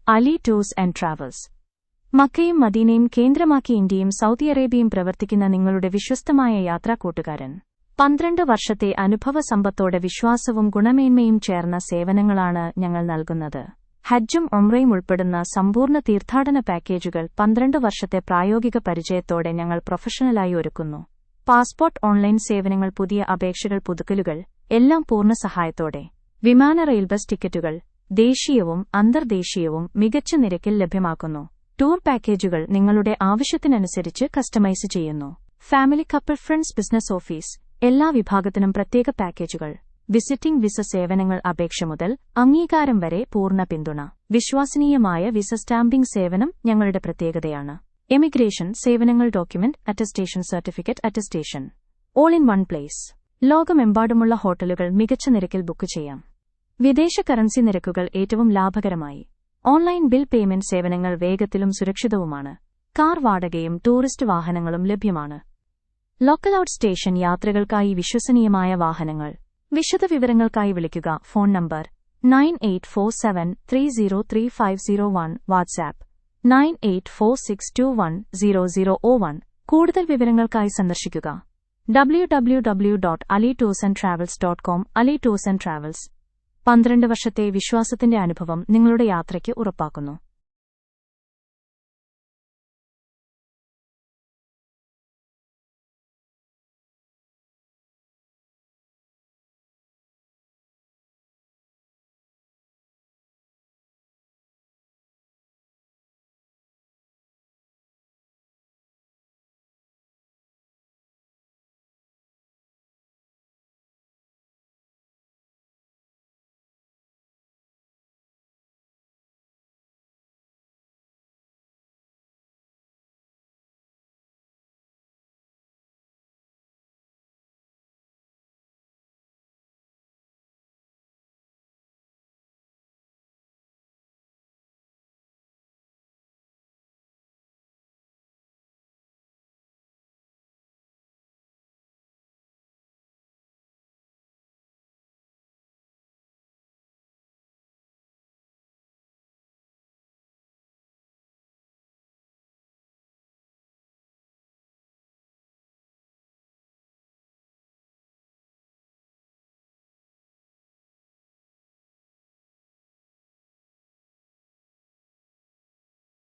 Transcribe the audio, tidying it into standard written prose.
Ali tours and travels. മക്കയും മദീനയും കേന്ദ്രമാക്കി ഇന്ത്യയും സൗദി അറേബ്യയും പ്രവർത്തിക്കുന്ന നിങ്ങളുടെ വിശ്വസ്തമായ യാത്രാക്കൂട്ടുകാരൻ. 12 വർഷത്തെ അനുഭവ സമ്പത്തോടെ വിശ്വാസവും ഗുണമേന്മയും ചേർന്ന സേവനങ്ങളാണ് ഞങ്ങൾ നൽകുന്നത്. ഹജ്ജും ഉംറയും ഉൾപ്പെടുന്ന സമ്പൂർണ്ണ തീർത്ഥാടന പാക്കേജുകൾ 12 വർഷത്തെ പ്രായോഗിക പരിചയത്തോടെ ഞങ്ങൾ പ്രൊഫഷണലായി ഒരുക്കുന്നു. പാസ്പോർട്ട് ഓൺലൈൻ സേവനങ്ങൾ, പുതിയ അപേക്ഷകൾ, പുതുക്കലുകൾ എല്ലാം പൂർണ്ണ സഹായത്തോടെ. വിമാന റെയിൽ ബസ് ടിക്കറ്റുകൾ ദേശീയവും അന്തർദേശീയവും മികച്ച നിരക്കിൽ ലഭ്യമാക്കുന്നു. ടൂർ പാക്കേജുകൾ നിങ്ങളുടെ ആവശ്യത്തിനനുസരിച്ച് കസ്റ്റമൈസ് ചെയ്യുന്നു. Family, couple, friends, business, office എല്ലാ വിഭാഗത്തിനും പ്രത്യേക പാക്കേജുകൾ. വിസിറ്റിംഗ് വിസ സേവനങ്ങൾ അപേക്ഷ മുതൽ അംഗീകാരം വരെ പൂർണ്ണ പിന്തുണ. വിശ്വസനീയമായ വിസ സ്റ്റാമ്പിംഗ് സേവനം ഞങ്ങളുടെ പ്രത്യേകതയാണ്. എമിഗ്രേഷൻ സേവനങ്ങൾ, document attestation, certificate attestation, all in one place. ലോകമെമ്പാടുമുള്ള ഹോട്ടലുകൾ മികച്ച നിരക്കിൽ ബുക്ക് ചെയ്യാം. വിദേശ കറൻസി നിരക്കുകൾ ഏറ്റവും ലാഭകരമായി. ഓൺലൈൻ ബിൽ പേയ്മെന്റ് സേവനങ്ങൾ വേഗത്തിലും സുരക്ഷിതവുമാണ്. കാർ വാടകയും ടൂറിസ്റ്റ് വാഹനങ്ങളും ലഭ്യമാണ്. ലോക്കൽ ഔട്ട് സ്റ്റേഷൻ യാത്രകൾക്കായി വിശ്വസനീയമായ വാഹനങ്ങൾ. വിശദവിവരങ്ങൾക്കായി വിളിക്കുക. Phone number 9847303501, WhatsApp 9846210001. കൂടുതൽ വിവരങ്ങൾക്കായി സന്ദർശിക്കുക www.alitoursandtravels.com. Ali tours and travels. 12 വർഷത്തെ വിശ്വാസത്തിന്റെ അനുഭവം നിങ്ങളുടെ യാത്രയ്ക്ക് ഉറപ്പാക്കുന്നു.